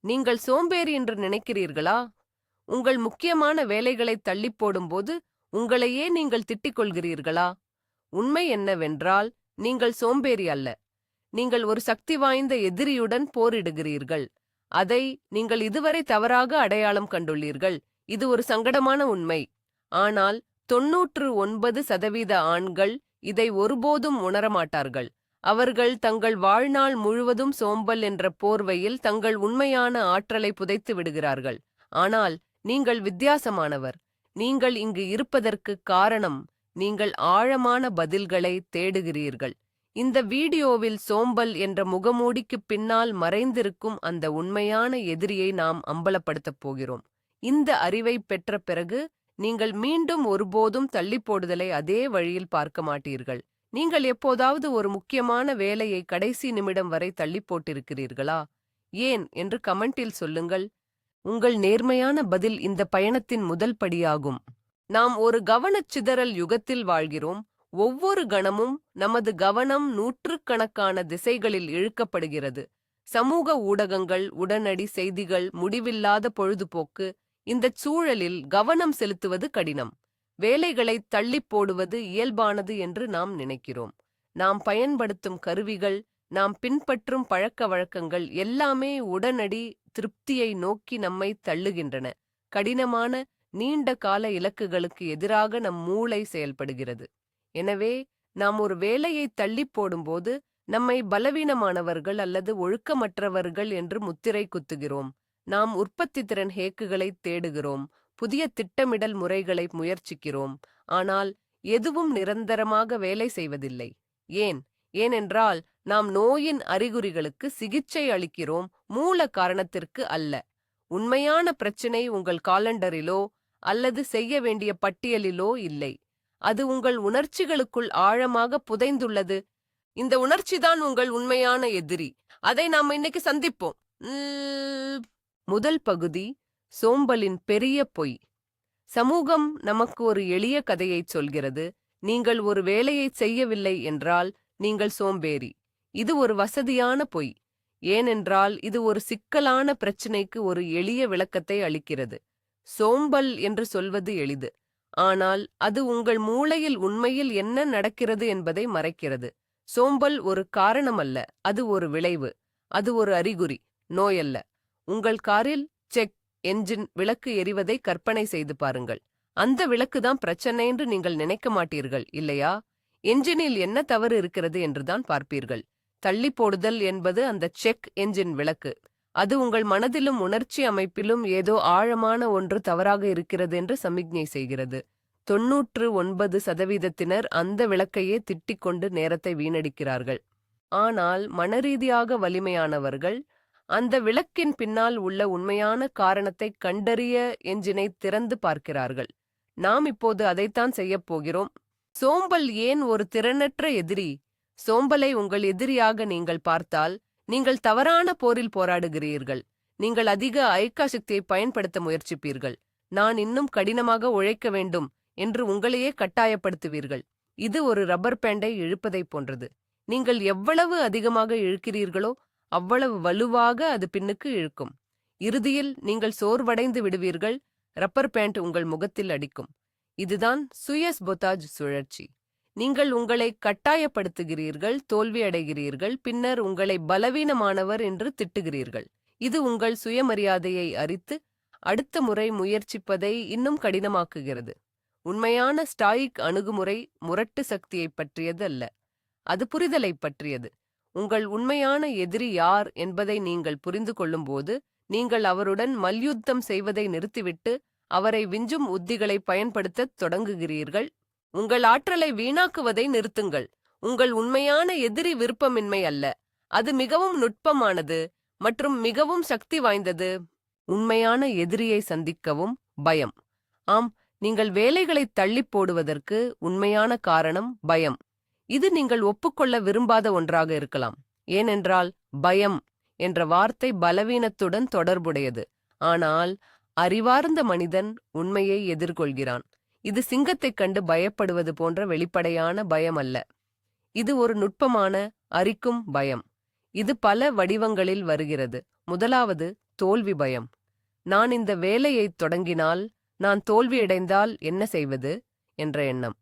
நீங்கள் சோம்பேறி என்று நினைக்கிறீர்களா? உங்கள் முக்கியமான வேலைகளை தள்ளிப் போடும்போது உங்களையே நீங்கள் திட்டிக் கொள்கிறீர்களா? உண்மை என்னவென்றால், நீங்கள் சோம்பேறி அல்ல. நீங்கள் ஒரு சக்தி வாய்ந்த எதிரியுடன் போரிடுகிறீர்கள். அதை நீங்கள் இதுவரை தவறாக அடையாளம் கண்டுள்ளீர்கள். இது ஒரு சங்கடமான உண்மை. ஆனால் 99% ஆண்கள் இதை ஒருபோதும் உணரமாட்டார்கள். அவர்கள் தங்கள் வாழ்நாள் முழுவதும் சோம்பல் என்ற போர்வையில் தங்கள் உண்மையான ஆற்றலை புதைத்து விடுகிறார்கள். ஆனால் நீங்கள் வித்தியாசமானவர். நீங்கள் இங்கு இருப்பதற்கு காரணம் நீங்கள் ஆழமான பதில்களை தேடுகிறீர்கள். இந்த வீடியோவில் சோம்பல் என்ற முகமூடிக்குப் பின்னால் மறைந்திருக்கும் அந்த உண்மையான எதிரியை நாம் அம்பலப்படுத்தப் போகிறோம். இந்த அறிவை பெற்ற பிறகு நீங்கள் மீண்டும் ஒருபோதும் தள்ளிப்போடுதலை அதே வழியில் பார்க்க மாட்டீர்கள். நீங்கள் எப்போதாவது ஒரு முக்கியமான வேலையை கடைசி நிமிடம் வரை தள்ளிப் போட்டிருக்கிறீர்களா? ஏன் என்று கமெண்டில் சொல்லுங்கள். உங்கள் நேர்மையான பதில் இந்த பயணத்தின் முதல் படியாகும். நாம் ஒரு கவனச்சிதறல் யுகத்தில் வாழ்கிறோம். ஒவ்வொரு கணமும் நமது கவனம் நூற்றுக்கணக்கான திசைகளில் இழுக்கப்படுகிறது. சமூக ஊடகங்கள், உடனடி செய்திகள், முடிவில்லாத பொழுதுபோக்கு. இந்தச் சூழலில் கவனம் செலுத்துவது கடினம். வேலைகளை தள்ளிப் போடுவது இயல்பானது என்று நாம் நினைக்கிறோம். நாம் பயன்படுத்தும் கருவிகள், நாம் பின்பற்றும் பழக்க வழக்கங்கள் எல்லாமே உடனடி திருப்தியை நோக்கி நம்மை தள்ளுகின்றன. கடினமான, நீண்ட கால இலக்குகளுக்கு எதிராக நம் மூளை செயல்படுகிறது. எனவே நாம் ஒரு வேலையை தள்ளிப் போடும்போது நம்மை பலவீனமானவர்கள் அல்லது ஒழுக்கமற்றவர்கள் என்று முத்திரை குத்துகிறோம். நாம் உற்பத்தித்திறன் ஹேக்குகளை தேடுகிறோம். புதிய திட்டமிடல் முறைகளை முயற்சிக்கிறோம். ஆனால் எதுவும் நிரந்தரமாக வேலை செய்வதில்லை. ஏனென்றால் நாம் நோயின் அறிகுறிகளுக்கு சிகிச்சை அளிக்கிறோம், மூல காரணத்திற்கு அல்ல. உண்மையான பிரச்சினை உங்கள் காலண்டரிலோ அல்லது செய்ய வேண்டிய பட்டியலிலோ இல்லை. அது உங்கள் உணர்ச்சிகளுக்குள் ஆழமாக புதைந்துள்ளது. இந்த உணர்ச்சிதான் உங்கள் உண்மையான எதிரி. அதை நாம் இன்னைக்கு சந்திப்போம். முதல் பகுதி, சோம்பலின் பெரிய பொய். சமூகம் நமக்கு ஒரு எளிய கதையை சொல்கிறது. நீங்கள் ஒரு வேலையை செய்யவில்லை என்றால் நீங்கள் சோம்பேறி. இது ஒரு வசதியான பொய். ஏனென்றால் இது ஒரு சிக்கலான பிரச்சினைக்கு ஒரு எளிய விளக்கத்தை அளிக்கிறது. சோம்பல் என்று சொல்வது எளிது. ஆனால் அது உங்கள் மூளையில் உண்மையில் என்ன நடக்கிறது என்பதை மறைக்கிறது. சோம்பல் ஒரு காரணமல்ல, அது ஒரு விளைவு. அது ஒரு அறிகுறி, நோயல்ல. உங்கள் காரில் செக் என்ஜின் விளக்கு எரிவதை கற்பனை செய்து பாருங்கள். அந்த விளக்குதான் பிரச்சனை என்று நீங்கள் நினைக்க மாட்டீர்கள், இல்லையா? என்ஜினில் என்ன தவறு இருக்கிறது என்றுதான் பார்ப்பீர்கள். தள்ளி போடுதல் என்பது அந்த செக் என்ஜின் விளக்கு. அது உங்கள் மனதிலும் உணர்ச்சி அமைப்பிலும் ஏதோ ஆழமான ஒன்று தவறாக இருக்கிறது என்று சமிக்ஞை செய்கிறது. 99% அந்த விளக்கையே திட்டிக் கொண்டு நேரத்தை வீணடிக்கிறார்கள். ஆனால் மனரீதியாக வலிமையானவர்கள் அந்த விளக்கின் பின்னால் உள்ள உண்மையான காரணத்தை கண்டறிய என்ஜினை திறந்து பார்க்கிறார்கள். நாம் இப்போது அதைத்தான் செய்யப் போகிறோம். சோம்பல் ஏன் ஒரு திறனற்ற எதிரி? சோம்பலை உங்கள் எதிரியாக நீங்கள் பார்த்தால் நீங்கள் தவறான போரில் போராடுகிறீர்கள். நீங்கள் அதிக ஐக்கிய சக்தியை பயன்படுத்த முயற்சிப்பீர்கள். நான் இன்னும் கடினமாக உழைக்க வேண்டும் என்று உங்களையே கட்டாயப்படுத்துவீர்கள். இது ஒரு ரப்பர் பேண்டை இழுப்பதைப் போன்றது. நீங்கள் எவ்வளவு அதிகமாக இழுக்கிறீர்களோ அவ்வளவு வலுவாக அது பின்னுக்கு இழுக்கும். இறுதியில் நீங்கள் சோர்வடைந்து விடுவீர்கள். ரப்பர் பேண்ட் உங்கள் முகத்தில் அடிக்கும். இதுதான் சுயஸ்போதாஜ் சுழற்சி. நீங்கள் உங்களை கட்டாயப்படுத்துகிறீர்கள், தோல்வியடைகிறீர்கள், பின்னர் உங்களை பலவீனமானவர் என்று திட்டுகிறீர்கள். இது உங்கள் சுயமரியாதையை அரித்து அடுத்த முறை முயற்சிப்பதை இன்னும் கடினமாக்குகிறது. உண்மையான ஸ்டாயிக் அணுகுமுறை முரட்டு சக்தியைப் பற்றியது அல்ல, அது புரிதலைப் பற்றியது. உங்கள் உண்மையான எதிரி யார் என்பதை நீங்கள் புரிந்து கொள்ளும்போது நீங்கள் அவருடன் மல்யுத்தம் செய்வதை நிறுத்திவிட்டு அவரை விஞ்சும் உத்திகளை பயன்படுத்தத் தொடங்குகிறீர்கள். உங்கள் ஆற்றலை வீணாக்குவதை நிறுத்துங்கள். உங்கள் உண்மையான எதிரி விருப்பமின்மை அல்ல, அது மிகவும் நுட்பமானது மற்றும் மிகவும் சக்தி வாய்ந்தது. உண்மையான எதிரியை சந்திக்கவும் பயம். ஆம், நீங்கள் வேலைகளை தள்ளிப் போடுவதற்கு உண்மையான காரணம் பயம். இது நீங்கள் ஒப்புக்கொள்ள விரும்பாத ஒன்றாக இருக்கலாம். ஏனென்றால் பயம் என்ற வார்த்தை பலவீனத்துடன் தொடர்புடையது. ஆனால் அறிவார்ந்த மனிதன் உண்மையை எதிர்கொள்கிறான். இது சிங்கத்தைக் கண்டு பயப்படுவது போன்ற வெளிப்படையான பயம் அல்ல. இது ஒரு நுட்பமான, அரிக்கும் பயம். இது பல வடிவங்களில் வருகிறது. முதலாவது தோல்வி பயம். நான் இந்த வேலையைத் தொடங்கினால், நான் தோல்வியடைந்தால் என்ன செய்வது என்ற எண்ணம்.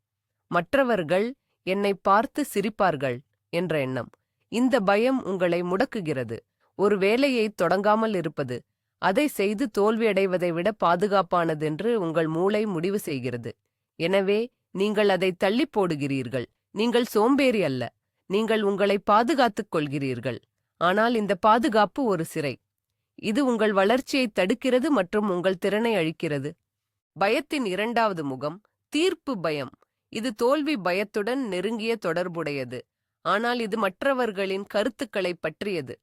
மற்றவர்கள் என்னை பார்த்து சிரிப்பார்கள் என்ற எண்ணம். இந்த பயம் உங்களை முடக்குகிறது. ஒரு வேலையைத் தொடங்காமல் இருப்பது, அதை செய்து தோல்வியடைவதை விட பாதுகாப்பானதென்று உங்கள் மூளை முடிவு செய்கிறது. எனவே நீங்கள் அதை தள்ளிப் போடுகிறீர்கள். நீங்கள் சோம்பேறி அல்ல, நீங்கள் உங்களை பாதுகாத்துக் கொள்கிறீர்கள். ஆனால் இந்த பாதுகாப்பு ஒரு சிறை. இது உங்கள் வளர்ச்சியைத் தடுக்கிறது மற்றும் உங்கள் திறனை அழிக்கிறது. பயத்தின் இரண்டாவது முகம் தீர்ப்பு பயம். இது தோல்வி பயத்துடன் நெருங்கிய தொடர்புடையது, ஆனால் இது மற்றவர்களின் கருத்துக்களைப் பற்றியது.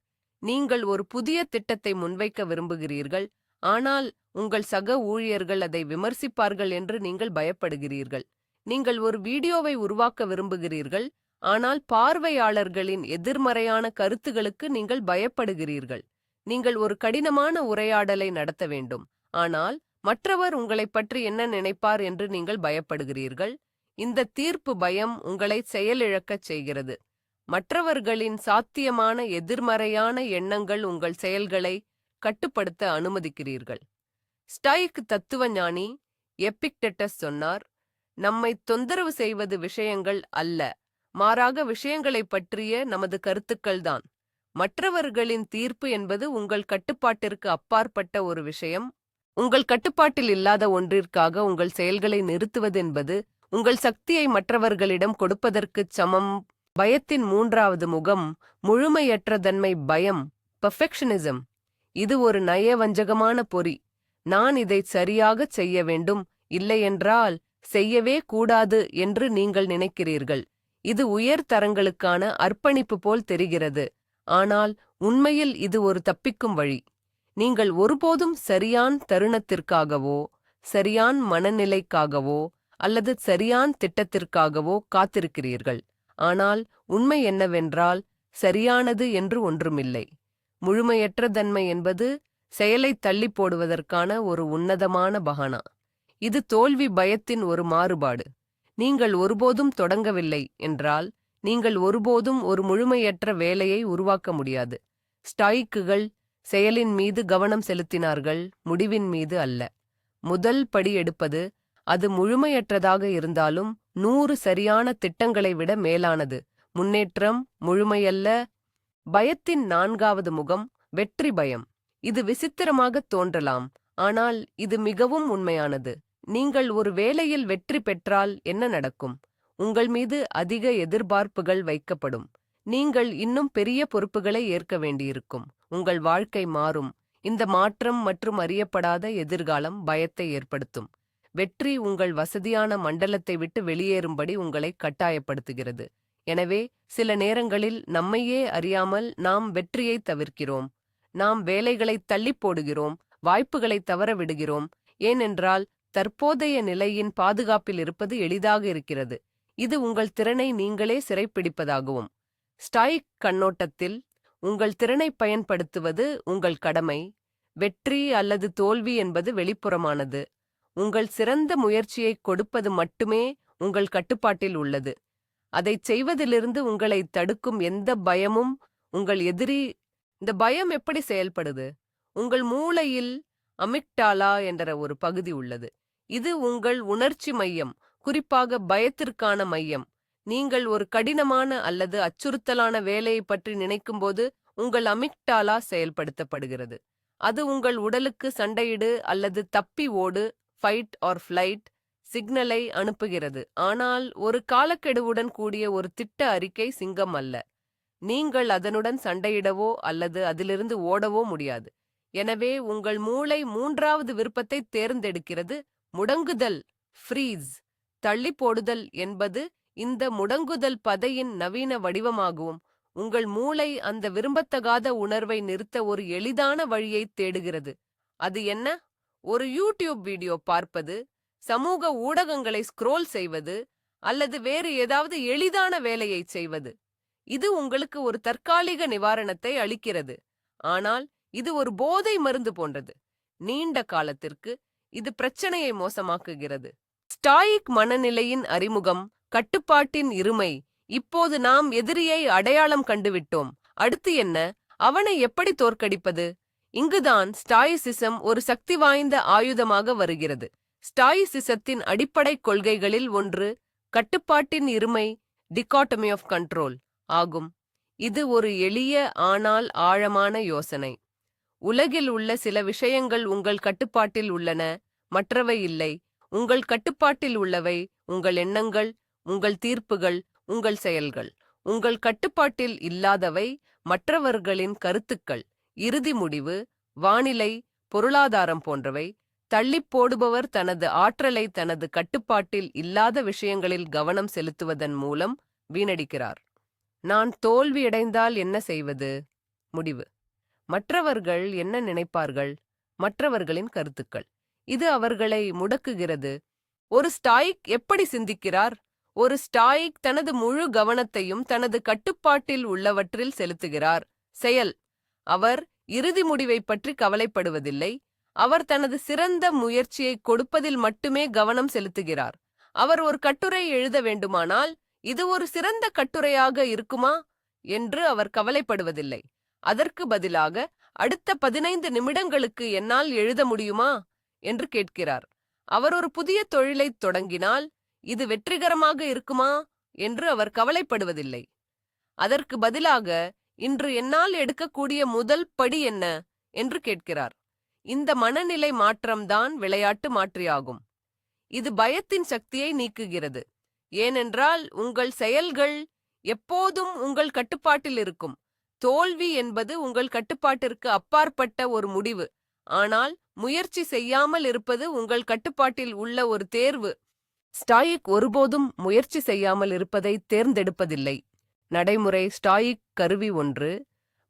நீங்கள் ஒரு புதிய திட்டத்தை முன்வைக்க விரும்புகிறீர்கள், ஆனால் உங்கள் சக ஊழியர்கள் அதை விமர்சிப்பார்கள் என்று நீங்கள் பயப்படுகிறீர்கள். நீங்கள் ஒரு வீடியோவை உருவாக்க விரும்புகிறீர்கள், ஆனால் பார்வையாளர்களின் எதிர்மறையான கருத்துகளுக்கு நீங்கள் பயப்படுகிறீர்கள். நீங்கள் ஒரு கடினமான உரையாடலை நடத்த வேண்டும், ஆனால் மற்றவர் உங்களைப் பற்றி என்ன நினைப்பார் என்று நீங்கள் பயப்படுகிறீர்கள். இந்த தீர்ப்பு பயம் உங்களை செயலிழக்கச் செய்கிறது. மற்றவர்களின் சாத்தியமான எதிர்மறையான எண்ணங்கள் உங்கள் செயல்களை கட்டுப்படுத்த அனுமதிக்கிறீர்கள். ஸ்டாயிக் தத்துவஞானி எபிக்டெட்டஸ் சொன்னார், நம்மை தொந்தரவு செய்வது விஷயங்கள் அல்ல, மாறாக விஷயங்களைப் பற்றிய நமது கருத்துக்கள்தான். மற்றவர்களின் தீர்ப்பு என்பது உங்கள் கட்டுப்பாட்டிற்கு அப்பாற்பட்ட ஒரு விஷயம். உங்கள் கட்டுப்பாட்டில் இல்லாத ஒன்றிற்காக உங்கள் செயல்களை நிறுத்துவதென்பது உங்கள் சக்தியை மற்றவர்களிடம் கொடுப்பதற்குச் சமம். பயத்தின் மூன்றாவது முகம் முழுமையற்றதன்மை பயம், பெர்ஃபெக்ஷனிசம். இது ஒரு நயவஞ்சகமான பொறி. நான் இதைச் சரியாகச் செய்ய வேண்டும், இல்லையென்றால் செய்யவே கூடாது என்று நீங்கள் நினைக்கிறீர்கள். இது உயர் தரங்களுக்கான அர்ப்பணிப்பு போல் தெரிகிறது, ஆனால் உண்மையில் இது ஒரு தப்பிக்கும் வழி. நீங்கள் ஒருபோதும் சரியான் தருணத்திற்காகவோ, சரியான் மனநிலைக்காகவோ அல்லது சரியான் திட்டத்திற்காகவோ காத்திருக்கிறீர்கள். ஆனால் உண்மை என்னவென்றால், சரியானது என்று ஒன்றுமில்லை. முழுமையற்றதன்மை என்பது செயலைத் தள்ளிப் போடுவதற்கான ஒரு உன்னதமான பகானா. இது தோல்வி பயத்தின் ஒரு மாறுபாடு. நீங்கள் ஒருபோதும் தொடங்கவில்லை என்றால், நீங்கள் ஒருபோதும் ஒரு முழுமையற்ற வேலையை உருவாக்க முடியாது. ஸ்டாயிக்குகள் செயலின் மீது கவனம் செலுத்தினார்கள், முடிவின் மீது அல்ல. முதல் படி எடுப்பது, அது முழுமையற்றதாக இருந்தாலும் 100 சரியான திட்டங்களை விட மேலானது. முன்னேற்றம் முழுமையல்ல. பயத்தின் நான்காவது முகம் வெற்றி பயம். இது விசித்திரமாகத் தோன்றலாம், ஆனால் இது மிகவும் உண்மையானது. நீங்கள் ஒரு வேலையில் வெற்றி பெற்றால் என்ன நடக்கும்? உங்கள் மீது அதிக எதிர்பார்ப்புகள் வைக்கப்படும். நீங்கள் இன்னும் பெரிய பொறுப்புகளை ஏற்க வேண்டியிருக்கும். உங்கள் வாழ்க்கை மாறும். இந்த மாற்றம் மற்றும் அறியப்படாத எதிர்காலம் பயத்தை ஏற்படுத்தும். வெற்றி உங்கள் வசதியான மண்டலத்தை விட்டு வெளியேறும்படி உங்களை கட்டாயப்படுத்துகிறது. எனவே சில நேரங்களில் நம்மையே அறியாமல் நாம் வெற்றியை தவிர்க்கிறோம். நாம் வேலைகளை தள்ளிப் போடுகிறோம், வாய்ப்புகளை தவற விடுகிறோம். ஏனென்றால் தற்போதைய நிலையின் பாதுகாப்பில் இருப்பது எளிதாக இருக்கிறது. இது உங்கள் திறனை நீங்களே சிறைப்பிடிப்பதாகவும். ஸ்டாயிக் கண்ணோட்டத்தில் உங்கள் திறனை பயன்படுத்துவது உங்கள் கடமை. வெற்றி அல்லது தோல்வி என்பது வெளிப்புறமானது. உங்கள் சிறந்த முயற்சியை கொடுப்பது மட்டுமே உங்கள் கட்டுப்பாட்டில் உள்ளது. அதைச் செய்வதிலிருந்து உங்களை தடுக்கும் எந்த பயமும் உங்கள் எதிரி. இந்த பயம் எப்படி செயல்படுது? உங்கள் மூளையில் அமிக்டாலா என்ற ஒரு பகுதி உள்ளது. இது உங்கள் உணர்ச்சி மையம், குறிப்பாக பயத்திற்கான மையம். நீங்கள் ஒரு கடினமான அல்லது அச்சுறுத்தலான வேலையை பற்றி நினைக்கும்போது உங்கள் அமிக்டாலா செயல்படுத்தப்படுகிறது. அது உங்கள் உடலுக்கு சண்டையிடு அல்லது தப்பி ஓடு, ஃபைட் ஆர் ஃப்ளைட் சிக்னலை அனுப்புகிறது. ஆனால் ஒரு காலக்கெடுவுடன் கூடிய ஒரு திட்ட அறிக்கை சிங்கம் அல்ல. நீங்கள் அதனுடன் சண்டையிடவோ அல்லது அதிலிருந்து ஓடவோ முடியாது. எனவே உங்கள் மூளை மூன்றாவது விருப்பத்தை தேர்ந்தெடுக்கிறது, முடங்குதல், ஃப்ரீஸ். தள்ளி போடுதல் என்பது இந்த முடங்குதல் பதையின் நவீன வடிவமாகவும், உங்கள் மூளை அந்த விரும்பத்தகாத உணர்வை நிறுத்த ஒரு எளிதான வழியை தேடுகிறது. அது என்ன? ஒரு யூடியூப் வீடியோ பார்ப்பது, சமூக ஊடகங்களை ஸ்க்ரோல் செய்வது அல்லது வேறு ஏதாவது எளிதான வேலையைச் செய்வது. இது உங்களுக்கு ஒரு தற்காலிக நிவாரணத்தை அளிக்கிறது, ஆனால் இது ஒரு போதை மருந்து போன்றது. நீண்ட காலத்திற்கு இது பிரச்சனையை மோசமாக்குகிறது. ஸ்டாயிக் மனநிலையின் அறிமுகம், கட்டுப்பாட்டின் இருமை. இப்போது நாம் எதிரியை அடையாளம் கண்டுவிட்டோம். அடுத்து என்ன? அவனை எப்படி தோற்கடிப்பது? இங்குதான் ஸ்டாயிசிசம் ஒரு சக்தி வாய்ந்த ஆயுதமாக வருகிறது. ஸ்டாயிசிசத்தின் அடிப்படை கொள்கைகளில் ஒன்று கட்டுப்பாட்டின் இருமை, டிகாட்டமி ஆஃப் கண்ட்ரோல் ஆகும். இது ஒரு எளிய ஆனால் ஆழமான யோசனை. உலகில் உள்ள சில விஷயங்கள் உங்கள் கட்டுப்பாட்டில் உள்ளன, மற்றவை இல்லை. உங்கள் கட்டுப்பாட்டில் உள்ளவை உங்கள் எண்ணங்கள், உங்கள் தீர்ப்புகள், உங்கள் செயல்கள். உங்கள் கட்டுப்பாட்டில் இல்லாதவை மற்றவர்களின் கருத்துக்கள், இறுதி முடிவு, வானிலை, பொருளாதாரம் போன்றவை. தள்ளிப் போடுபவர் தனது ஆற்றலை தனது கட்டுப்பாட்டில் இல்லாத விஷயங்களில் கவனம் செலுத்துவதன் மூலம் வீணடிக்கிறார். நான் தோல்வியடைந்தால் என்ன செய்வது? முடிவு. மற்றவர்கள் என்ன நினைப்பார்கள்? மற்றவர்களின் கருத்துக்கள். இது அவர்களை முடக்குகிறது. ஒரு ஸ்டாயிக் எப்படி சிந்திக்கிறார்? ஒரு ஸ்டாயிக் தனது முழு கவனத்தையும் தனது கட்டுப்பாட்டில் உள்ளவற்றில் செலுத்துகிறார். செயல். அவர் இறுதி முடிவை பற்றி கவலைப்படுவதில்லை. அவர் தனது சிறந்த முயற்சியை கொடுப்பதில் மட்டுமே கவனம் செலுத்துகிறார். அவர் ஒரு கட்டுரை எழுத வேண்டுமானால், இது ஒரு சிறந்த கட்டுரையாக இருக்குமா என்று அவர் கவலைப்படுவதில்லை. அதற்கு பதிலாக, அடுத்த 15 நிமிடங்களுக்கு என்னால் எழுத முடியுமா என்று கேட்கிறார். அவர் ஒரு புதிய தொழிலைத் தொடங்கினால், இது வெற்றிகரமாக இருக்குமா என்று அவர் கவலைப்படுவதில்லை. அதற்கு பதிலாக, இன்று என்னால் எடுக்கக்கூடிய முதல் படி என்ன என்று கேட்கிறார். இந்த மனநிலை மாற்றம்தான் விளையாட்டு மாற்றியாகும். இது பயத்தின் சக்தியை நீக்குகிறது. ஏனென்றால் உங்கள் செயல்கள் எப்போதும் உங்கள் கட்டுப்பாட்டில் இருக்கும். தோல்வி என்பது உங்கள் கட்டுப்பாட்டிற்கு அப்பாற்பட்ட ஒரு முடிவு. ஆனால் முயற்சி செய்யாமல் இருப்பது உங்கள் கட்டுப்பாட்டில் உள்ள ஒரு தேர்வு. ஸ்டாயிக் ஒருபோதும் முயற்சி செய்யாமல் இருப்பதை தேர்ந்தெடுப்பதில்லை. நடைமுறை ஸ்டாயிக் கருவி 1.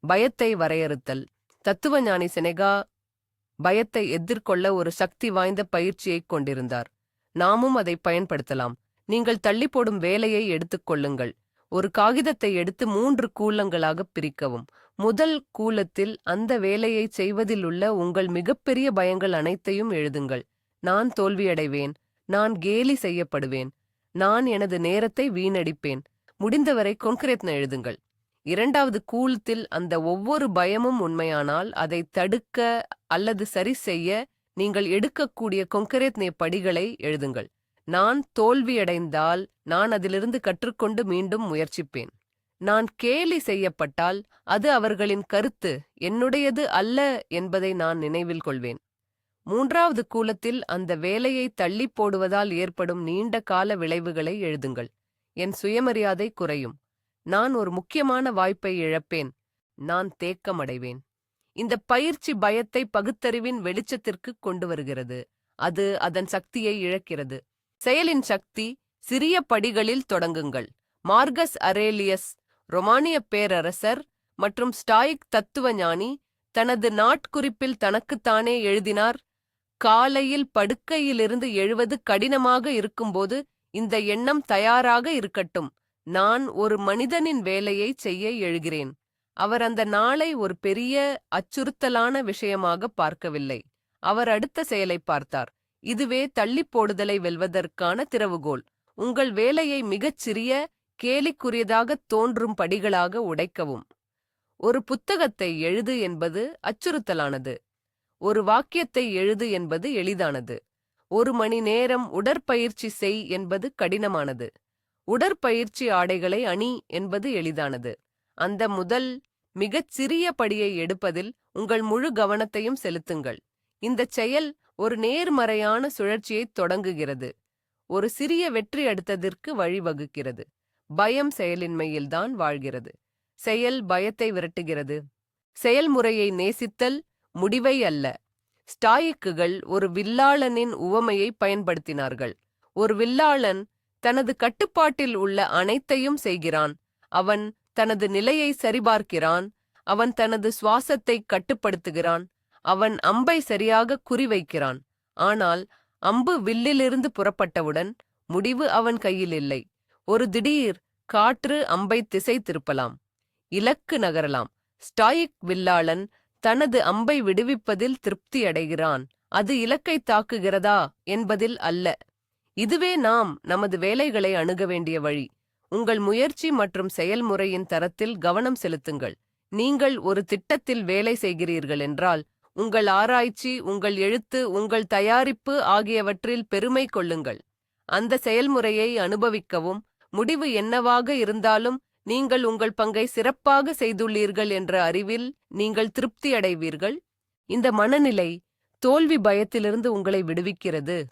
பயத்தை வரையறுத்தல். தத்துவஞானி செனெகா பயத்தை எதிர்கொள்ள ஒரு சக்தி வாய்ந்த பயிற்சியைக் கொண்டிருந்தார். நாமும் அதை பயன்படுத்தலாம். நீங்கள் தள்ளிப்போடும் வேலையை எடுத்துக்கொள்ளுங்கள். ஒரு காகிதத்தை எடுத்து 3 கூலங்களாகப் பிரிக்கவும். முதல் கூலத்தில் அந்த வேலையை செய்வதில் உள்ள உங்கள் மிகப்பெரிய பயங்கள் அனைத்தையும் எழுதுங்கள். நான் தோல்வியடைவேன். நான் கேலி செய்யப்படுவேன். நான் எனது நேரத்தை வீணடிப்பேன். முடிந்தவரை கொன்கிரேட்ன எழுதுங்கள். இரண்டாவது கூலத்தில் அந்த ஒவ்வொரு பயமும் உண்மையானால் அதை தடுக்க அல்லது சரி செய்ய நீங்கள் எடுக்கக்கூடிய கொன்கிரேட்னே படிகளை எழுதுங்கள். நான் தோல்வியடைந்தால் நான் அதிலிருந்து கற்றுக்கொண்டு மீண்டும் முயற்சிப்பேன். நான் கேலி செய்யப்பட்டால் அது அவர்களின் கருத்து, என்னுடையது அல்ல என்பதை நான் நினைவில் கொள்வேன். மூன்றாவது கூலத்தில் அந்த வேலையை தள்ளிப் போடுவதால் ஏற்படும் நீண்ட கால விளைவுகளை எழுதுங்கள். என் சுயமரியாதை குறையும். நான் ஒரு முக்கியமான வாய்ப்பை இழப்பேன். நான் தேக்கமடைவேன். இந்த பயிற்சி பயத்தை பகுத்தறிவின் வெளிச்சத்திற்கு கொண்டு வருகிறது. அது அதன் சக்தியை இழக்கிறது. செயலின் சக்தி. சிறிய படிகளில் தொடங்குங்கள். மார்கஸ் அரேலியஸ், ரொமானிய பேரரசர் மற்றும் ஸ்டாயிக் தத்துவஞானி, தனது நாட்குறிப்பில் தனக்குத்தானே எழுதினார், காலையில் படுக்கையிலிருந்து எழுவது கடினமாக இருக்கும்போது இந்த எண்ணம் தயாராக இருக்கட்டும். நான் ஒரு மனிதனின் வேலையை செய்ய எழுகிறேன். அவர் அந்த நாளை ஒரு பெரிய அச்சுறுத்தலான விஷயமாக பார்க்கவில்லை. அவர் அடுத்த செயலை பார்த்தார். இதுவே தள்ளிப் போடுதலை வெல்வதற்கான திறவுகோல். உங்கள் வேலையை மிகச் சிறிய, கேலிக்குரியதாகத் தோன்றும் படிகளாக உடைக்கவும். ஒரு புத்தகத்தை எழுது என்பது அச்சுறுத்தலானது. ஒரு வாக்கியத்தை எழுது என்பது எளிதானது. 1 மணி நேரம் உடற்பயிற்சி செய் என்பது கடினமானது. உடற்பயிற்சி ஆடைகளை அணி என்பது எளிதானது. அந்த முதல் மிகச் சிறிய படியை எடுப்பதில் உங்கள் முழு கவனத்தையும் செலுத்துங்கள். இந்தச் செயல் ஒரு நேர்மறையான சுழற்சியைத் தொடங்குகிறது. ஒரு சிறிய வெற்றி அடுத்ததற்கு வழிவகுக்கிறது. பயம் செயலின்மையில்தான் வாழ்கிறது. செயல் பயத்தை விரட்டுகிறது. செயல்முறையை நேசித்தல், முடிவை அல்ல. ஸ்டாயிக்குகள் ஒரு வில்லாளனின் உவமையை பயன்படுத்தினார்கள். ஒரு வில்லாளன் தனது கட்டுப்பாட்டில் உள்ள அனைத்தையும் செய்கிறான். அவன் தனது நிலையை சரிபார்க்கிறான். அவன் தனது சுவாசத்தை கட்டுப்படுத்துகிறான். அவன் அம்பை சரியாக குறிவைக்கிறான். ஆனால் அம்பு வில்லிலிருந்து புறப்பட்டவுடன் முடிவு அவன் கையில் இல்லை. ஒரு திடீர் காற்று அம்பை திசை திருப்பலாம். இலக்கு நகரலாம். ஸ்டாயிக் வில்லாளன் தனது அம்பை விடுவிப்பதில் திருப்தி அடைகிறான். அது இலக்கை தாக்குகிறதா என்பதில் அல்ல. இதுவே நாம் நமது வேலைகளை அணுக வேண்டிய வழி. உங்கள் முயற்சி மற்றும் செயல்முறையின் தரத்தில் கவனம் செலுத்துங்கள். நீங்கள் ஒரு திட்டத்தில் வேலை செய்கிறீர்கள் என்றால், உங்கள் ஆராய்ச்சி, உங்கள் எழுத்து, உங்கள் தயாரிப்பு ஆகியவற்றில் பெருமை கொள்ளுங்கள். அந்த செயல்முறையை அனுபவிக்கவும், முடிவு என்னவாக இருந்தாலும் நீங்கள் உங்கள் பங்கை சிறப்பாக செய்துள்ளீர்கள் என்ற அறிவில் நீங்கள் திருப்தி அடைவீர்கள். இந்த மனநிலை தோல்வி பயத்திலிருந்து உங்களை விடுவிக்கிறது.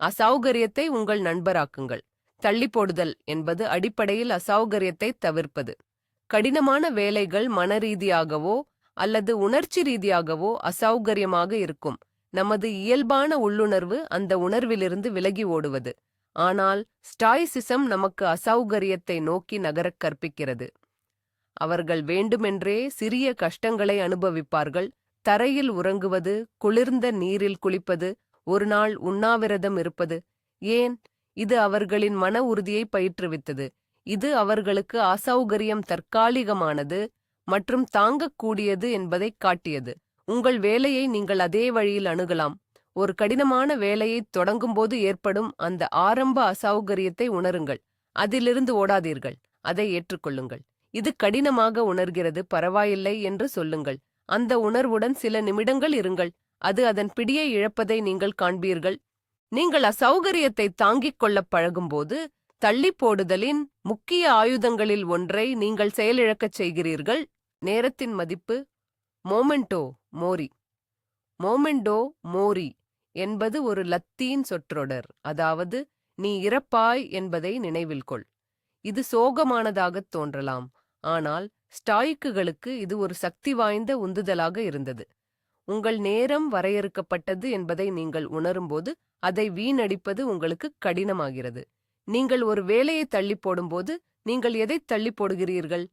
அசௌகரியத்தை உங்கள் நண்பராக்குங்கள். தள்ளி போடுதல் என்பது அடிப்படையில் அசௌகரியத்தை தவிர்ப்பது. கடினமான வேலைகள் மனரீதியாகவோ அல்லது உணர்ச்சி ரீதியாகவோ அசௌகரியமாக இருக்கும். நமது இயல்பான உள்ளுணர்வு அந்த உணர்விலிருந்து விலகி ஓடுவது. ஆனால் ஸ்டாய்சிசம் நமக்கு அசௌகரியத்தை நோக்கி நகரக் கற்பிக்கிறது. அவர்கள் வேண்டுமென்றே சிறிய கஷ்டங்களை அனுபவிப்பார்கள். தரையில் உறங்குவது, குளிர்ந்த நீரில் குளிப்பது, ஒரு நாள் உண்ணாவிரதம் இருப்பது. ஏன்? இது அவர்களின் மன உறுதியை பயிற்றுவித்தது. இது அவர்களுக்கு அசௌகரியம் தற்காலிகமானது மற்றும் தாங்கக்கூடியது என்பதைக் காட்டியது. உங்கள் வேலையை நீங்கள் அதே வழியில் அணுகலாம். ஒரு கடினமான வேலையைத் தொடங்கும்போது ஏற்படும் அந்த ஆரம்ப அசௌகரியத்தை உணருங்கள். அதிலிருந்து ஓடாதீர்கள். அதை ஏற்றுக்கொள்ளுங்கள். இது கடினமாக உணர்கிறது, பரவாயில்லை என்று சொல்லுங்கள். அந்த உணர்வுடன் சில நிமிடங்கள் இருங்கள். அது அதன் பிடியை இழப்பதை நீங்கள் காண்பீர்கள். நீங்கள் அசௌகரியத்தை தாங்கிக் கொள்ளப் பழகும்போது, தள்ளி போடுதலின் முக்கிய ஆயுதங்களில் ஒன்றை நீங்கள் செயலிழக்கச் செய்கிறீர்கள். நேரத்தின் மதிப்பு. மோமெண்டோ மோரி. மோமெண்டோ மோரி என்பது ஒரு லத்தீன் சொற்றொடர், அதாவது நீ இறப்பாய் என்பதை நினைவில் கொள். இது சோகமானதாகத் தோன்றலாம், ஆனால் ஸ்டாயிக்குகளுக்கு இது ஒரு சக்தி வாய்ந்த உந்துதலாக இருந்தது. உங்கள் நேரம் வரையறுக்கப்பட்டது என்பதை நீங்கள் உணரும்போது அதை வீணடிப்பது உங்களுக்கு கடினமாகிறது. நீங்கள் ஒரு வேலையை தள்ளி போடும்போது நீங்கள் எதைத் தள்ளி போடுகிறீர்கள்?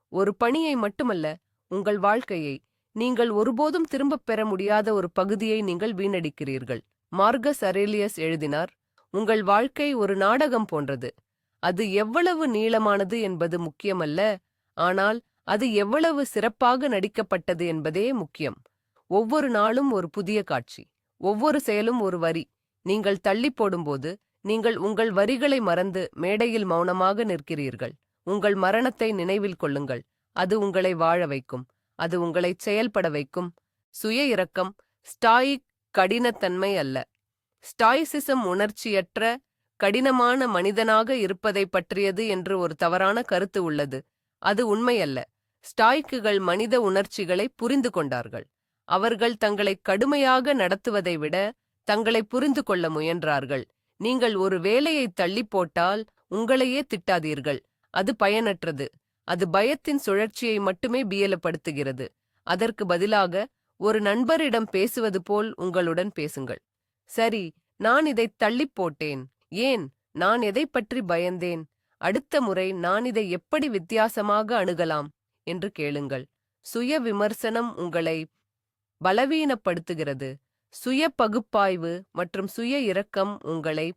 ஒரு பணியை மட்டுமல்ல, உங்கள் வாழ்க்கையை. நீங்கள் ஒருபோதும் திரும்பப் பெற முடியாத ஒரு பகுதியை நீங்கள் வீணடிக்கிறீர்கள். மார்கஸ் அரேலியஸ் எழுதினார், உங்கள் வாழ்க்கை ஒரு நாடகம் போன்றது. அது எவ்வளவு நீளமானது என்பது முக்கியமல்ல, ஆனால் அது எவ்வளவு சிறப்பாக நடிக்கப்பட்டது என்பதே முக்கியம். ஒவ்வொரு நாளும் ஒரு புதிய காட்சி, ஒவ்வொரு செயலும் ஒரு வரி. நீங்கள் தள்ளி போடும்போது நீங்கள் உங்கள் வரிகளை மறந்து மேடையில் மௌனமாக நிற்கிறீர்கள். உங்கள் மரணத்தை நினைவில் கொள்ளுங்கள். அது உங்களை வாழ வைக்கும். அது உங்களைச் செயல்பட வைக்கும். சுய இரக்கம் ஸ்டாயிக் கடினத்தன்மை அல்ல. ஸ்டாய்சிசம் உணர்ச்சியற்ற, கடினமான மனிதனாக இருப்பதை பற்றியது என்று ஒரு தவறான கருத்து உள்ளது. அது உண்மையல்ல. ஸ்டாய்க்குகள் மனித உணர்ச்சிகளை புரிந்து கொண்டார்கள். அவர்கள் தங்களை கடுமையாக நடத்துவதை விட தங்களை புரிந்து கொள்ள முயன்றார்கள். நீங்கள் ஒரு வேலையை தள்ளி போட்டால் உங்களையே திட்டாதீர்கள். அது பயனற்றது. அது பயத்தின் சுழற்சியை மட்டுமே பியலப்படுத்துகிறது. அதற்கு பதிலாக ஒரு நண்பரிடம் பேசுவது போல் உங்களுடன் பேசுங்கள். சரி, நான் இதைத் தள்ளிப் போட்டேன். ஏன்? நான் எதைப் பற்றி பயந்தேன்? அடுத்த முறை நான் இதை எப்படி வித்தியாசமாக அணுகலாம் என்று கேளுங்கள். சுய விமர்சனம் உங்களை பலவீனப்படுத்துகிறது. சுய பகுப்பாய்வு மற்றும் சுய இரக்கம் உங்களை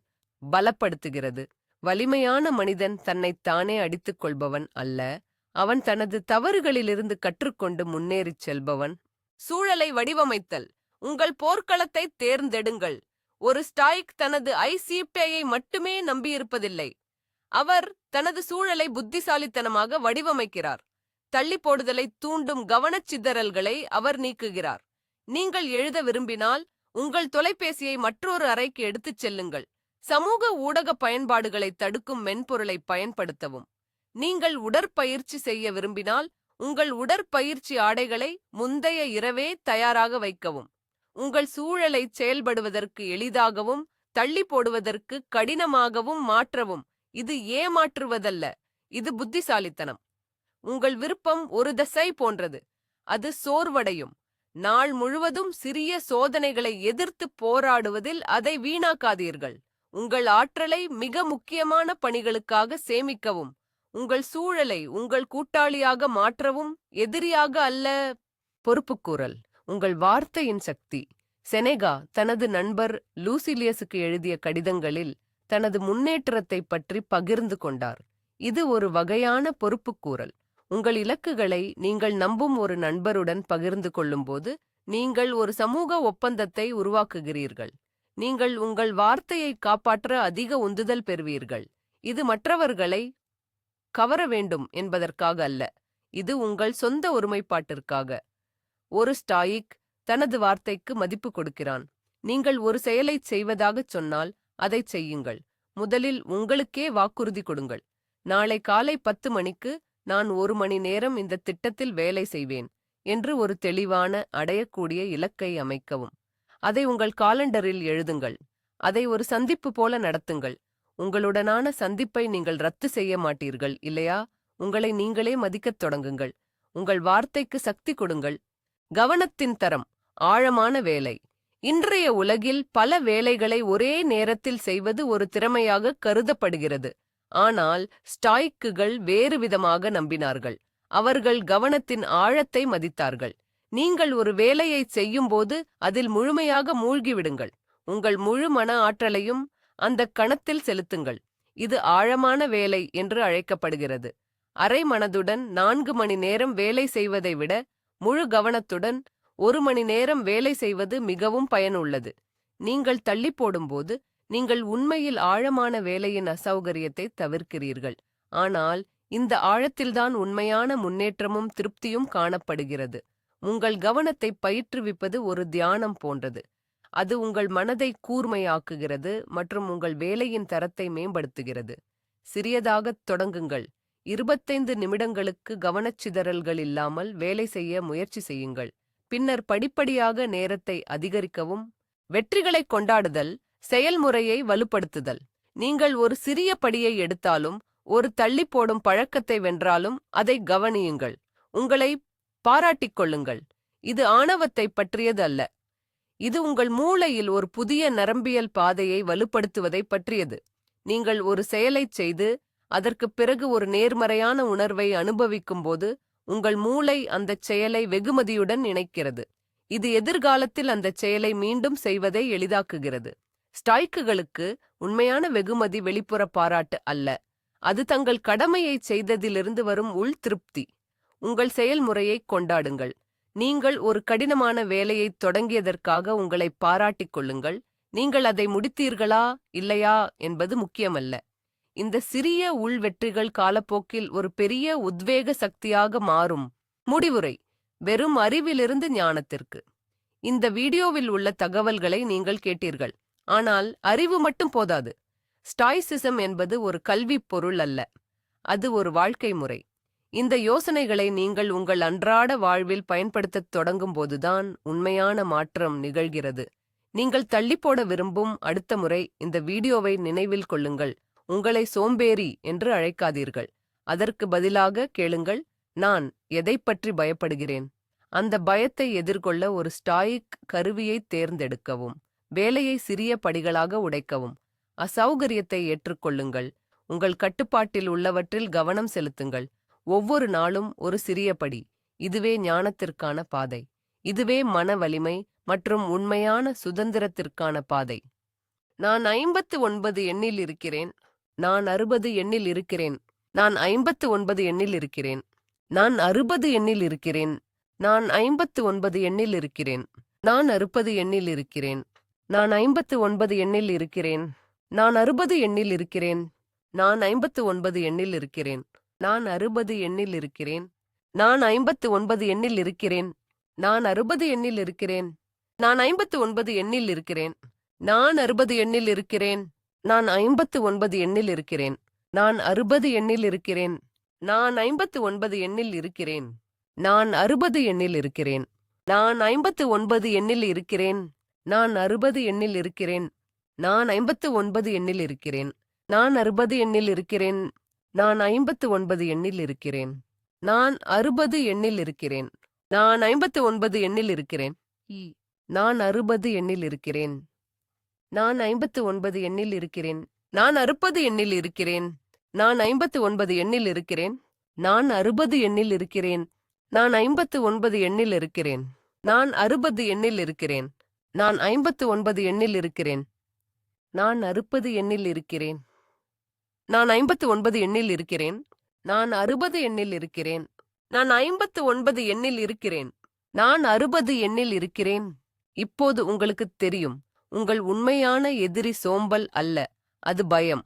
பலப்படுத்துகிறது. வலிமையான மனிதன் தன்னைத்தானே அடித்துக் கொள்பவன் அல்ல. அவன் தனது தவறுகளிலிருந்து கற்றுக்கொண்டு முன்னேறிச் செல்பவன். சூழலை வடிவமைத்தல். உங்கள் போர்க்களத்தை தேர்ந்தெடுங்கள். ஒரு ஸ்டாயிக் தனது ஐசிபிஐயை மட்டுமே நம்பியிருப்பதில்லை. அவர் தனது சூழலை புத்திசாலித்தனமாக வடிவமைக்கிறார். தள்ளி போடுதலை தூண்டும் கவனச்சிதறல்களை அவர் நீக்குகிறார். நீங்கள் எழுத விரும்பினால் உங்கள் தொலைபேசியை மற்றொரு அறைக்கு எடுத்துச் செல்லுங்கள். சமூக ஊடக பயன்பாடுகளை தடுக்கும் மென்பொருளை பயன்படுத்தவும். நீங்கள் உடற்பயிற்சி செய்ய விரும்பினால் உங்கள் உடற்பயிற்சி ஆடைகளை முந்தைய இரவே தயாராக வைக்கவும். உங்கள் சூழலை செயல்படுவதற்கு எளிதாகவும் தள்ளி போடுவதற்கு கடினமாகவும் மாற்றவும். இது ஏமாற்றுவதல்ல, இது புத்திசாலித்தனம். உங்கள் விருப்பம் ஒரு தசை போன்றது. அது சோர்வடையும். நாள் முழுவதும் சிறிய சோதனைகளை எதிர்த்து போராடுவதில் அதை வீணாக்காதீர்கள். உங்கள் ஆற்றலை மிக முக்கியமான பணிகளுக்காக சேமிக்கவும். உங்கள் சூழலை உங்கள் கூட்டாளியாக மாற்றவும், எதிரியாக அல்ல. பொறுப்புக்கூறல். உங்கள் வார்த்தையின் சக்தி. செனேகா தனது நண்பர் லூசிலியஸுக்கு எழுதிய கடிதங்களில் தனது முன்னேற்றத்தை பற்றி பகிர்ந்து கொண்டார். இது ஒரு வகையான பொறுப்புக்கூறல். உங்கள் இலக்குகளை நீங்கள் நம்பும் ஒரு நண்பருடன் பகிர்ந்து கொள்ளும்போது நீங்கள் ஒரு சமூக ஒப்பந்தத்தை உருவாக்குகிறீர்கள். நீங்கள் உங்கள் வார்த்தையை காப்பாற்ற அதிக உந்துதல் பெறுவீர்கள். இது மற்றவர்களை கவர வேண்டும் என்பதற்காக அல்ல. இது உங்கள் சொந்த ஒருமைப்பாட்டிற்காக. ஒரு ஸ்டாயிக் தனது வார்த்தைக்கு மதிப்பு கொடுக்கிறான். நீங்கள் ஒரு செயலைச் செய்வதாகச் சொன்னால் அதைச் செய்யுங்கள். முதலில் உங்களுக்கே வாக்குறுதி கொடுங்கள். நாளை காலை 10 மணிக்கு நான் 1 மணி நேரம் இந்த திட்டத்தில் வேலை செய்வேன் என்று ஒரு தெளிவான, அடையக்கூடிய இலக்கை அமைக்கவும். அதை உங்கள் காலண்டரில் எழுதுங்கள். அதை ஒரு சந்திப்பு போல நடத்துங்கள். உங்களுடனான சந்திப்பை நீங்கள் ரத்து செய்ய மாட்டீர்கள், இல்லையா? உங்களை நீங்களே மதிக்கத் தொடங்குங்கள். உங்கள் வார்த்தைக்கு சக்தி கொடுங்கள். கவனத்தின் தரம். ஆழமான வேலை. இன்றைய உலகில் பல வேலைகளை ஒரே நேரத்தில் செய்வது ஒரு திறமையாக கருதப்படுகிறது. ஆனால் ஸ்டாய்க்குகள் வேறு விதமாக நம்பினார்கள். அவர்கள் கவனத்தின் ஆழத்தை மதித்தார்கள். நீங்கள் ஒரு வேலையைச் செய்யும்போது அதில் முழுமையாக மூழ்கிவிடுங்கள். உங்கள் முழு மன ஆற்றலையும் அந்த கணத்தில் செலுத்துங்கள். இது ஆழமான வேலை என்று அழைக்கப்படுகிறது. அரை மனதுடன் 4 மணி நேரம் வேலை செய்வதை விட முழு கவனத்துடன் 1 மணி நேரம் வேலை செய்வது மிகவும் பயனுள்ளது. நீங்கள் தள்ளி போடும்போது நீங்கள் உண்மையில் ஆழமான வேலையின் அசௌகரியத்தை தவிர்க்கிறீர்கள். ஆனால் இந்த ஆழத்தில்தான் உண்மையான முன்னேற்றமும் திருப்தியும் காணப்படுகிறது. உங்கள் கவனத்தை பயிற்றுவிப்பது ஒரு தியானம் போன்றது. அது உங்கள் மனதை கூர்மையாக்குகிறது மற்றும் உங்கள் வேலையின் தரத்தை மேம்படுத்துகிறது. சிறியதாகத் தொடங்குங்கள். 25 நிமிடங்களுக்கு கவனச்சிதறல்கள் இல்லாமல் வேலை செய்ய முயற்சி செய்யுங்கள். பின்னர் படிப்படியாக நேரத்தை அதிகரிக்கவும். வெற்றிகளைக் கொண்டாடுதல், செயல்முறையை வலுப்படுத்துதல். நீங்கள் ஒரு சிறிய படியை எடுத்தாலும், ஒரு தள்ளிப்போடும் பழக்கத்தை வென்றாலும் அதை கவனியுங்கள். உங்களை பாராட்டிக் கொள்ளுங்கள். இது ஆணவத்தைப் பற்றியது அல்ல. இது உங்கள் மூளையில் ஒரு புதிய நரம்பியல் பாதையை வலுப்படுத்துவதைப் பற்றியது. நீங்கள் ஒரு செயலைச் செய்து அதற்குப் பிறகு ஒரு நேர்மறையான உணர்வை அனுபவிக்கும்போது உங்கள் மூளை அந்தச் செயலை வெகுமதியுடன் இணைக்கிறது. இது எதிர்காலத்தில் அந்தச் செயலை மீண்டும் செய்வதை எளிதாக்குகிறது. ஸ்டாய்க்குகளுக்கு உண்மையான வெகுமதி வெளிப்புற பாராட்டு அல்ல. அது தங்கள் கடமையைச் செய்ததிலிருந்து வரும் உள் திருப்தி. உங்கள் செயல்முறையைக் கொண்டாடுங்கள். நீங்கள் ஒரு கடினமான வேலையைத் தொடங்கியதற்காக உங்களை பாராட்டிக் கொள்ளுங்கள். நீங்கள் அதை முடித்தீர்களா இல்லையா என்பது முக்கியமல்ல. இந்த சிறிய உள் வெற்றிகள் காலப்போக்கில் ஒரு பெரிய உத்வேக சக்தியாக மாறும். முடிவுரை: வெறும் அறிவிலிருந்து ஞானத்திற்கு. இந்த வீடியோவில் உள்ள தகவல்களை நீங்கள் கேட்டீர்கள். ஆனால் அறிவு மட்டும் போதாது. ஸ்டாய்சிசம் என்பது ஒரு கல்விப் பொருள் அல்ல. அது ஒரு வாழ்க்கை முறை. இந்த யோசனைகளை நீங்கள் உங்கள் அன்றாட வாழ்வில் பயன்படுத்தத் தொடங்கும்போதுதான் உண்மையான மாற்றம் நிகழ்கிறது. நீங்கள் தள்ளிப்போட விரும்பும் அடுத்த முறை இந்த வீடியோவை நினைவில் கொள்ளுங்கள். உங்களை சோம்பேறி என்று அழைக்காதீர்கள். அதற்கு பதிலாக கேளுங்கள், நான் எதைப் பற்றி பயப்படுகிறேன்? அந்த பயத்தை எதிர்கொள்ள ஒரு ஸ்டாயிக் கருவியைத் தேர்ந்தெடுக்கவும். வேலையை சிறிய படிகளாக உடைக்கவும். அசௌகரியத்தை ஏற்றுக்கொள்ளுங்கள். உங்கள் கட்டுப்பாட்டில் உள்ளவற்றில் கவனம் செலுத்துங்கள். ஒவ்வொரு நாளும் ஒரு சிறிய படி. இதுவே ஞானத்திற்கான பாதை. இதுவே மன வலிமை மற்றும் உண்மையான சுதந்திரத்திற்கான பாதை. நான் 59 எண்ணில் இருக்கிறேன். நான் 60 எண்ணில் இருக்கிறேன். நான் 59 எண்ணில் இருக்கிறேன். நான் 60 எண்ணில் இருக்கிறேன். நான் 59 எண்ணில் இருக்கிறேன். நான் 60 எண்ணில் இருக்கிறேன். நான் 59 எண்ணில் இருக்கிறேன். நான் 60 எண்ணில் இருக்கிறேன். நான் 59 எண்ணில் இருக்கிறேன். நான் 60 எண்ணில் இருக்கிறேன். நான் 59 எண்ணில் இருக்கிறேன். நான் 60 எண்ணில் இருக்கிறேன். நான் 59 எண்ணில் இருக்கிறேன். நான் 60 எண்ணில் இருக்கிறேன். நான் 59 எண்ணில் இருக்கிறேன். நான் 60 எண்ணில் இருக்கிறேன். நான் 59 எண்ணில் இருக்கிறேன். நான் 60 எண்ணில் இருக்கிறேன். நான் 59 எண்ணில் இருக்கிறேன். நான் 60 எண்ணில் இருக்கிறேன். நான் 59 எண்ணில் இருக்கிறேன். நான் 60 எண்ணில் இருக்கிறேன். நான் 59 எண்ணில் இருக்கிறேன். நான் 60 எண்ணில் இருக்கிறேன். நான் 59 எண்ணில் இருக்கிறேன். நான் 60 எண்ணில் இருக்கிறேன். நான் 59 எண்ணில் இருக்கிறேன். நான் 60 எண்ணில் இருக்கிறேன். நான் 59 எண்ணில் இருக்கிறேன். நான் 60 எண்ணில் இருக்கிறேன். நான் 59 எண்ணில் இருக்கிறேன். நான் 60 எண்ணில் இருக்கிறேன். நான் 59 எண்ணில் இருக்கிறேன். நான் 60 எண்ணில் இருக்கிறேன். நான் 59 எண்ணில் இருக்கிறேன். நான் 60 எண்ணில் இருக்கிறேன். நான் 59 எண்ணில் இருக்கிறேன். நான் 60 எண்ணில் இருக்கிறேன். இப்போது உங்களுக்குத் தெரியும், உங்கள் உண்மையான எதிரி சோம்பல் அல்ல, அது பயம்.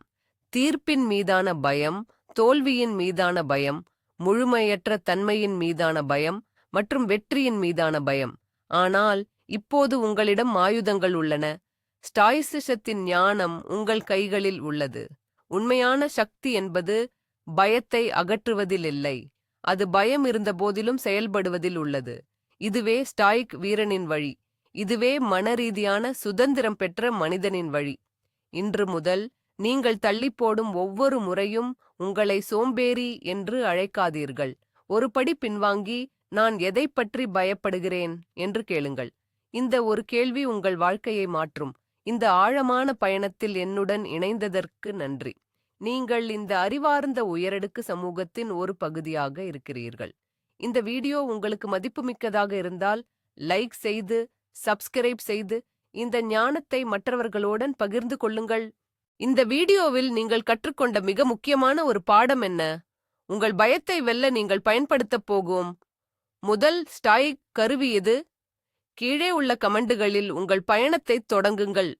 தீர்ப்பின் மீதான பயம், தோல்வியின் மீதான பயம், முழுமையற்ற தன்மையின் மீதான பயம் மற்றும் வெற்றியின் மீதான பயம். ஆனால் இப்போது உங்களிடம் ஆயுதங்கள் உள்ளன. ஸ்டாயிசிசத்தின் ஞானம் உங்கள் கைகளில் உள்ளது. உண்மையான சக்தி என்பது பயத்தை அகற்றுவதில் இல்லை, அது பயம் இருந்தபோதிலும் செயல்படுவதில் உள்ளது. இதுவே ஸ்டாயிக் வீரனின் வழி. இதுவே மனரீதியான சுதந்திரம் பெற்ற மனிதனின் வழி. இன்று முதல் நீங்கள் தள்ளிப்போடும் ஒவ்வொரு முறையும் உங்களை சோம்பேறி என்று அழைக்காதீர்கள். ஒரு படி பின்வாங்கி, நான் எதைப் பற்றி பயப்படுகிறேன் என்று கேளுங்கள். இந்த ஒரு கேள்வி உங்கள் வாழ்க்கையை மாற்றும். இந்த ஆழமான பயணத்தில் என்னுடன் இணைந்ததற்கு நன்றி. நீங்கள் இந்த அறிவார்ந்த உயரடுக்கு சமூகத்தின் ஒரு பகுதியாக இருக்கிறீர்கள். இந்த வீடியோ உங்களுக்கு மதிப்புமிக்கதாக இருந்தால் லைக் செய்து, சப்ஸ்கிரைப் செய்து, இந்த ஞானத்தை மற்றவர்களுடன் பகிர்ந்து கொள்ளுங்கள். இந்த வீடியோவில் நீங்கள் கற்றுக்கொண்ட மிக முக்கியமான ஒரு பாடம் என்ன? உங்கள் பயத்தை வெல்ல நீங்கள் பயன்படுத்தப் போகும் முதல் ஸ்டாயிக் கருவி எது? கீழே உள்ள கமெண்டுகளில் உங்கள் பயணத்தைத் தொடங்குங்கள்.